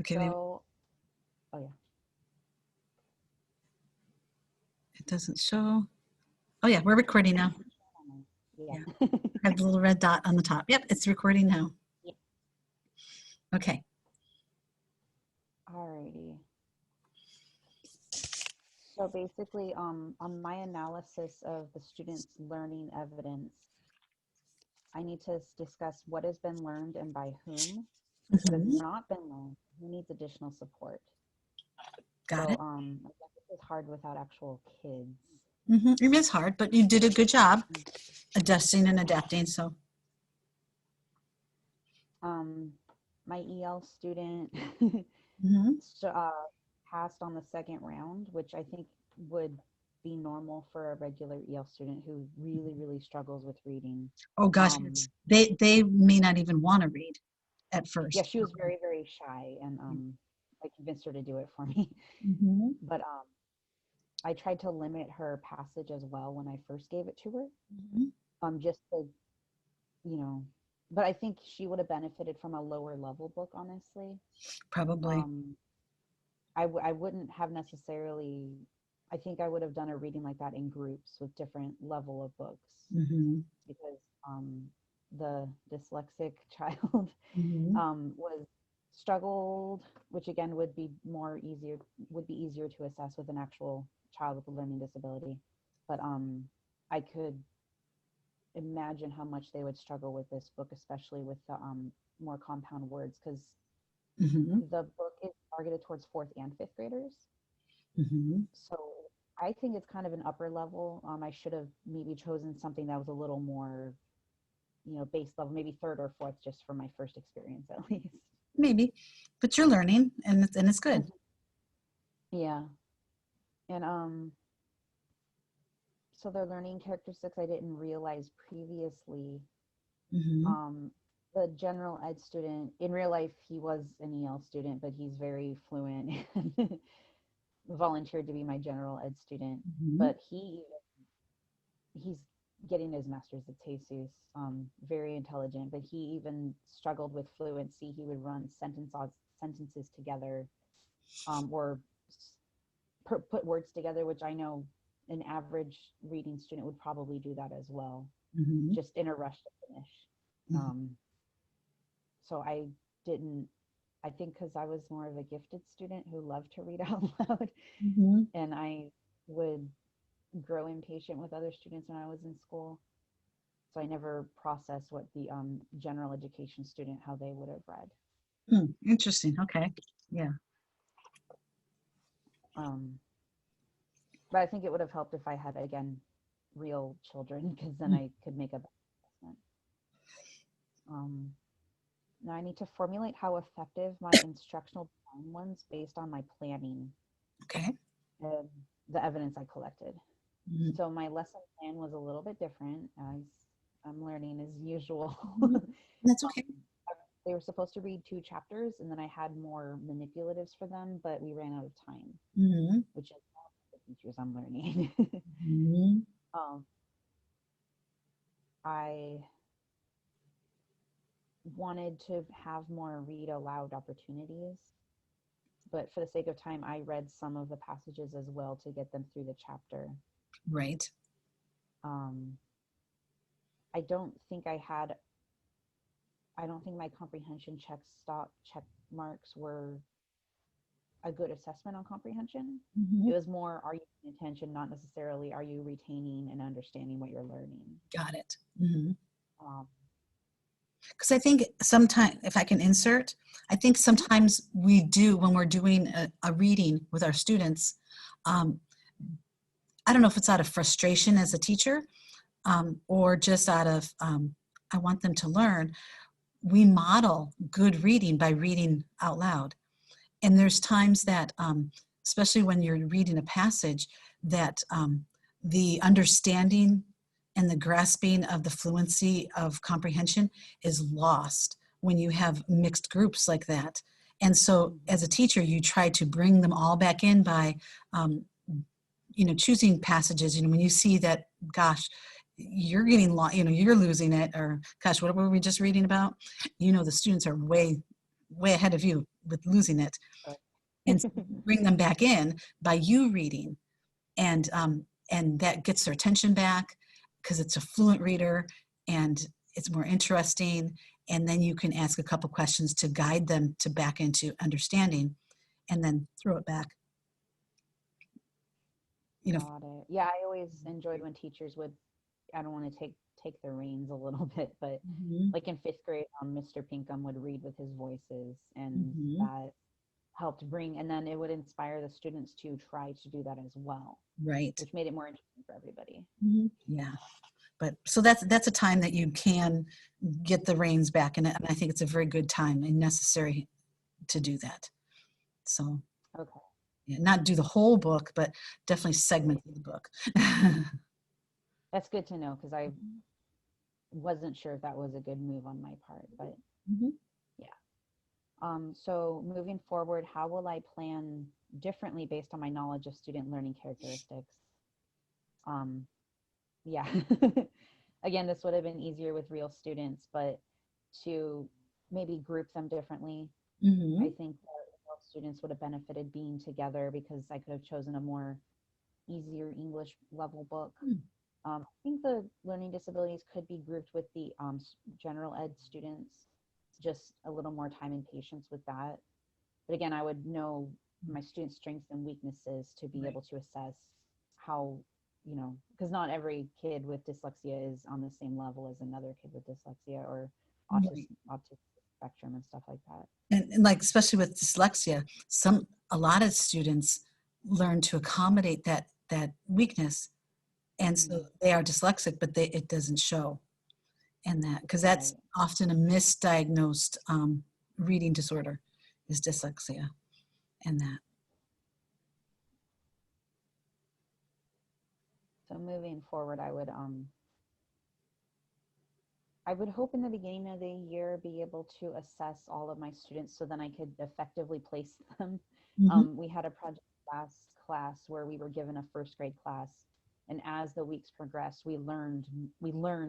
Okay, maybe So, oh yeah. it doesn't show. Oh yeah, we're recording now. Yeah. Yeah, I have the little red dot on the top. Yep, it's recording now. Yeah. Okay. Alrighty. So basically, on my analysis of the students' learning evidence, I need to discuss what has been learned and by whom, what has Mhm. not been learned, who needs additional support. Got So, it. this is hard without actual kids. It is hard, but you did a good job Mm. adjusting and adapting. So, Um, my EL student mhm. so, passed on the second round, which I think would be normal for a regular EL student who really, really struggles with reading. Oh gosh, Um, they may not even want to read at yeah, first. she was very, very shy, and I convinced her to do it for me. Mhm. But I tried to limit her passage as well when I first gave it to her, Mhm. just to, you know, but I think she would have benefited from a lower level book, honestly. Probably. Um, I wouldn't have necessarily, I think I would have done a reading like that in groups with different level of books Mhm. because the dyslexic child Mhm. was struggled, which again would be easier to assess with an actual child with a learning disability. But I could imagine how much they would struggle with this book, especially with the more compound words, because Mhm. the book is targeted towards fourth and fifth graders. Mhm. So I think it's kind of an upper level. I should have maybe chosen something that was a little more, base level, maybe third or fourth, just for my first experience at least. Maybe, but you're learning, and it's good. Yeah. And so they're learning characteristics I didn't realize previously. Mhm. Um, the general ed student, in real life, he was an EL student, but he's very fluent and volunteered to be my general ed student. Mhm. But he's getting his master's at Jesus, very intelligent, but he even struggled with fluency. He would run sentences together, or put words together, which I know an average reading student would probably do that as well, Mhm. just in a rush to finish. Mhm. Um, so I didn't, I think because I was more of a gifted student who loved to read out loud, Mhm. and I would grow impatient with other students when I was in school. So I never processed what the general education student, how they would have read. Interesting. Okay. Yeah. Um, but I think it would have helped if I had, again, real children, because then Mm. I could make a better assessment. Um, Now I need to formulate how effective my instructional plan was based on my planning Okay. and the evidence I collected. Mhm. So my lesson plan was a little bit different, as I'm learning as usual. Mhm. That's okay. They were supposed to read 2 chapters, and then I had more manipulatives for them, but we ran out of time, Mhm. which is the features I'm learning. Mhm. um, I wanted to have more read aloud opportunities, but for the sake of time, I read some of the passages as well to get them through the chapter. Right. Um, I don't think I had, I don't think my comprehension check marks were a good assessment on comprehension. It Mhm. was more, are you paying attention, not necessarily, are you retaining and understanding what you're learning? Got it. Mhm. Um, Because I think sometimes, if I can insert, I think mhm. sometimes we do when we're doing a reading with our students. Um, I don't know if it's out of frustration as a teacher or just out of I want them to learn. We model good reading by reading out loud. And there's times that, especially when you're reading a passage, that the understanding and the grasping of the fluency of comprehension is lost when you have mixed groups like that. And so, as a teacher, you try to bring them all back in by, um, choosing passages. When you see that, gosh, you're getting you're losing it, or gosh, what were we just reading about? The students are way ahead of you with losing it, and so bring them back in by you reading, and that gets their attention back because it's a fluent reader and it's more interesting. And then you can ask a couple questions to guide them to back into understanding, and then throw it back. You know. Got it. Yeah, I always enjoyed when teachers would, I don't want to take the reins a little bit, but Mhm, like in fifth grade, Mr. Pinkham would read with his voices, and mhm, that helped bring, and then it would inspire the students to try to do that as well, right. which made it more interesting for everybody. Mhm, yeah. But so that's a time that you can get the reins back, and I think it's a very good time and necessary to do that. So Okay, yeah, not do the whole book, but definitely right. segment the book. That's good to know because I wasn't sure if that was a good move on my part, but Mhm. yeah. So moving forward, how will I plan differently based on my knowledge of student learning characteristics? Um, yeah. Again, this would have been easier with real students, but to maybe group them differently, I Mhm. think that real students would have benefited being together because I could have chosen a more easier English level book. Mm, I think the learning disabilities could be grouped with the general ed students, just a little more time and patience with that. But again, I would know my students' strengths and weaknesses to be right. able to assess how, because not every kid with dyslexia is on the same level as another kid with dyslexia or Right. autistic spectrum and stuff like that. And like especially with dyslexia, a lot of students learn to accommodate that weakness, and so Hmm. they are dyslexic, but it doesn't show. And that because that's Right. often a misdiagnosed reading disorder is dyslexia, and that. So moving forward, I would hope in the beginning of the year be able to assess all of my students so then I could effectively place them. Mhm. We had a project last class where we were given a first grade class, and as the weeks progressed, we learned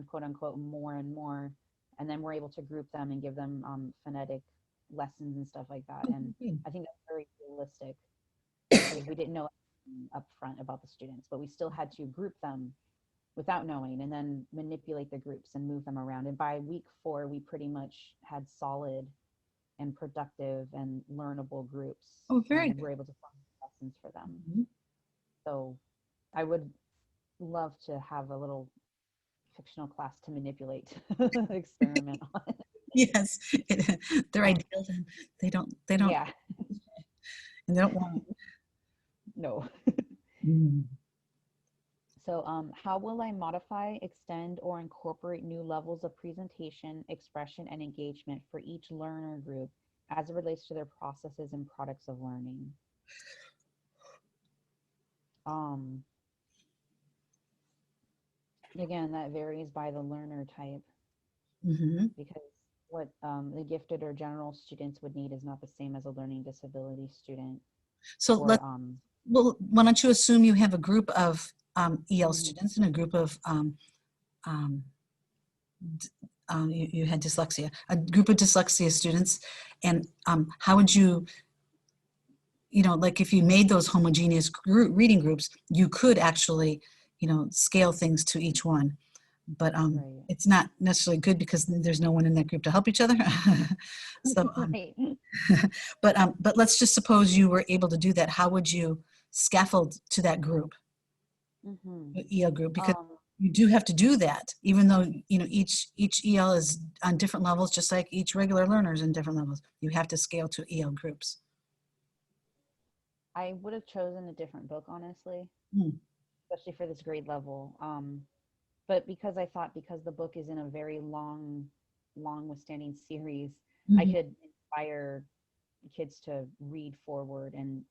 quote unquote more and more, and then we're able to group them and give them phonetic lessons and stuff like that. And Okay. I think that's very realistic because we didn't know up front about the students, but we still had to group them without knowing and then manipulate the groups and move them around. And by week 4, we pretty much had solid and productive and learnable groups, Oh, very and good. we're able to find lessons for them. Mhm. So I would love to have a little fictional class to manipulate, experiment on. Yes, they're Um, ideal. And they don't, yeah, and they don't want. no. Mm. So, how will I modify, extend, or incorporate new levels of presentation, expression, and engagement for each learner group as it relates to their processes and products of learning? Um, Again, that varies by the learner type Mhm. because what the gifted or general students would need is not the same as a learning disability student. So Or, well, why don't you assume you have a group of EL mhm, students and a group of um, you had dyslexia, a group of dyslexia students, and how would you, like if you made those homogeneous reading groups, you could actually, scale things to each one. But right, it's not necessarily good because there's no one in that group to help each other. So, right, but let's just suppose you were able to do that. How would you scaffold to that group, hmm the EL group? Because um, you do have to do that, even though each EL is on different levels, just like each regular learner is in different levels. You have to scale to EL groups. I would have chosen a different book, honestly, Hmm. especially for this grade level. But because I thought because the book is in a very long withstanding series, I Mhm. could inspire kids to read forward and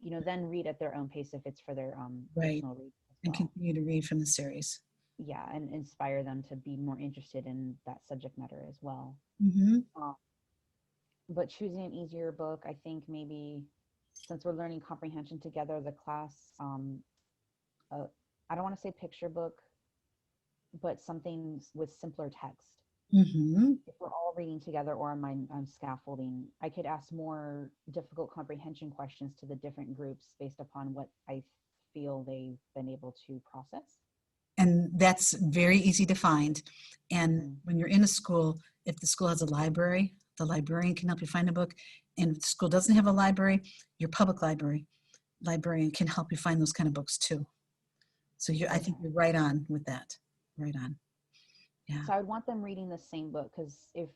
then read at their own pace if it's for their Right, personal read as and well. continue to read from the series. Yeah, and inspire them to be more interested in that subject matter as well. Hmm. um, but choosing an easier book, I think maybe since we're learning comprehension together as a class, uh, I don't want to say picture book, but something with simpler text. Mm-hmm. If we're all reading together or I'm scaffolding, I could ask more difficult comprehension questions to the different groups based upon what I feel they've been able to process. And that's very easy to find. And Mm-hmm. when you're in a school, if the school has a library, the librarian can help you find a book. And if the school doesn't have a library, your public librarian can help you find those kind of books too. So I think Okay. you're right on with that. Right on. Yeah. So I would want them reading the same book because if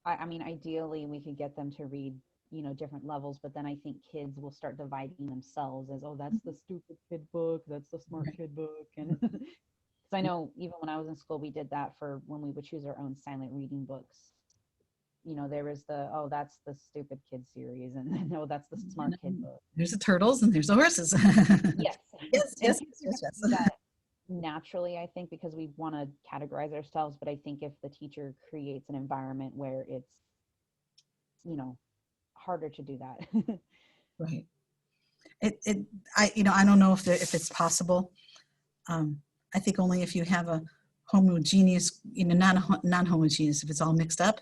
I mean, ideally we could get them to read, different levels, but then I think kids will start dividing themselves as, oh, that's the stupid kid book, that's the smart Right. kid book. And because I know even when I was in school, we did that for when we would choose our own silent reading books. There was oh, that's the stupid kid series, and then, no, that's the smart kid book. There's the turtles and there's the horses. Yes. Yes, And yes, kids are yes, going to do yes. that naturally, I think, because we want to categorize ourselves. But I think if the teacher creates an environment where it's, you know, harder to do that. Right. I don't know if it's possible. Um, I think only if you have a homogeneous, non-homogeneous, if it's all mixed up.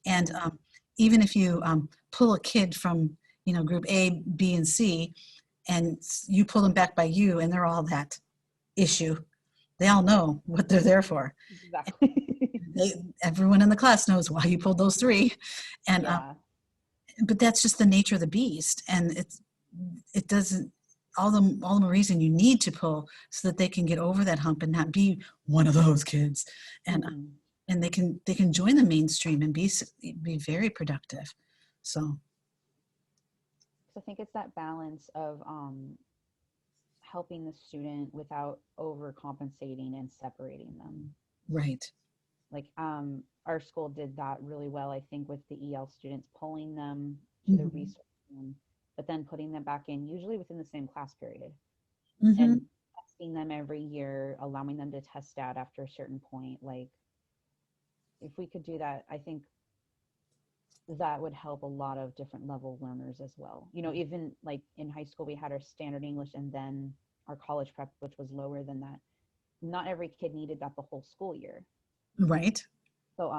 And Mhm. even if you pull a kid from, group A, B, and C, and you pull them back by you, and they're all that issue, they all know what they're there for. Exactly. Everyone in the class knows why you pulled those three. And Yeah. but that's just the nature of the beast, and it doesn't, all the more reason you need to pull so that they can get over that hump and not be one of those kids, and Hmm. they can join the mainstream and be very productive. So So I think it's that balance of helping the student without overcompensating and separating them. right. Like our school did that really well, I think, with the EL students, pulling them to the Hmm. resource room, but then putting them back in, usually within the same class period, Hmm. and testing them every year, allowing them to test out after a certain point. Like, if we could do that, I think that would help a lot of different level learners as well. Even like in high school, we had our standard English and then our college prep, which was lower than that. Not every kid needed that the whole school year. Right. So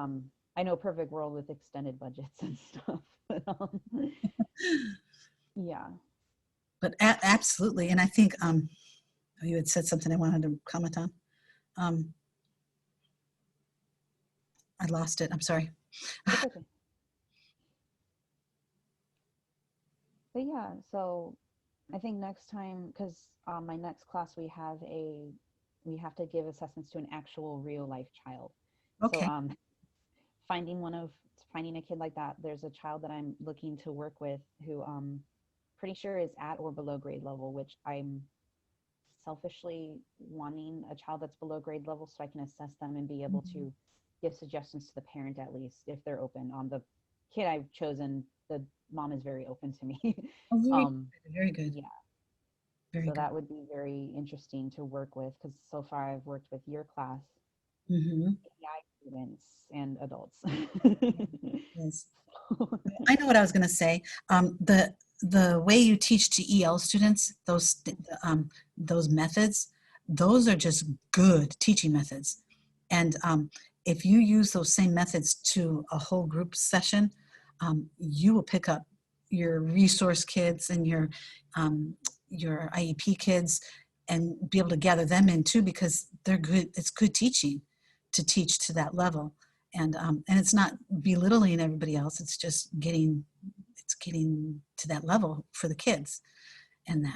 I know perfect world with extended budgets and stuff. But yeah. But absolutely, and I think you had said something I wanted to comment on. um, I lost it, I'm sorry. It's okay. But yeah, so I think next time, because my next class we have to give assessments to an actual real life child. So Okay. finding one of finding a kid like that, there's a child that I'm looking to work with who pretty sure is at or below grade level, which I'm selfishly wanting a child that's below grade level so I can assess them and be able Mhm. to give suggestions to the parent, at least if they're open. The kid I've chosen, the mom is very open to me. Oh, very um good, very good, yeah, very so good. that would be very interesting to work with, because so far I've worked with your class, Hmm. AI students, and adults. Yes. I know what I was going to say. The way you teach to EL students, those methods, those are just good teaching methods. And if you use those same methods to a whole group session, you will pick up your resource kids and your IEP kids, and be able to gather them in too, because they're good. It's good teaching to teach to that level, and it's not belittling everybody else. It's getting to that level for the kids, and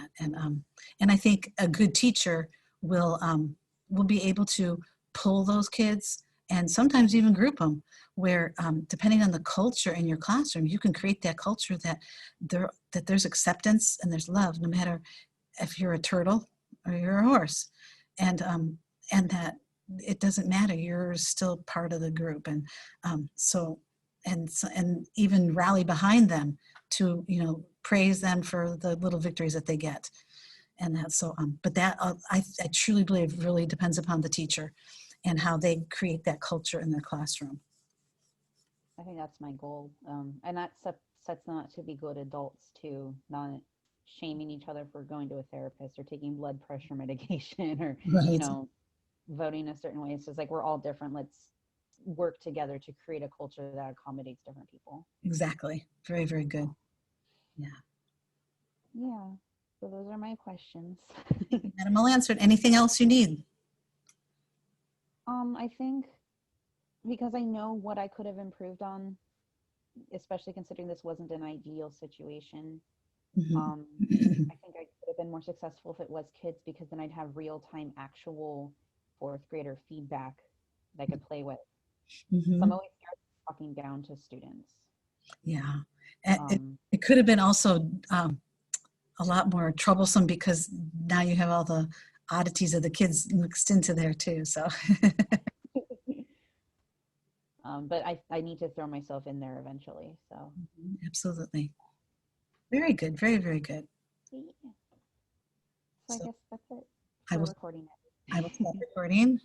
I think a good teacher will be able to pull those kids and sometimes even group them, where depending on the culture in your classroom, you can create that culture that there's acceptance and there's love, no matter if you're a turtle or you're a horse, and that it doesn't matter, you're still part of the group. And and even rally behind them to praise them for the little victories that they get. And that so but that I truly believe really depends upon the teacher and how they create that culture in their classroom. I think that's my goal. And that sets them up to be good adults too, not shaming each other for going to a therapist or taking blood pressure medication or, you Right. know, voting a certain way. It's just like we're all different. work together to create a culture that accommodates different people. Exactly. Very, very good. Yeah. Yeah. So those are my questions. Madam, all answered. Anything else you need? I think because I know what I could have improved on, especially considering this wasn't an ideal situation. Mhm. Um, I think I could have been more successful if it was kids because then I'd have real time, actual fourth grader feedback that I could play with. So I'm Mhm. always scared of talking down to students. Yeah. Um, It could have been also a lot more troublesome because now you have all the oddities of the kids mixed into there too. So but I need to throw myself in there eventually. So, absolutely. Very good. Very, very good. yeah. So I So guess that's it I for will recording I will it. stop recording.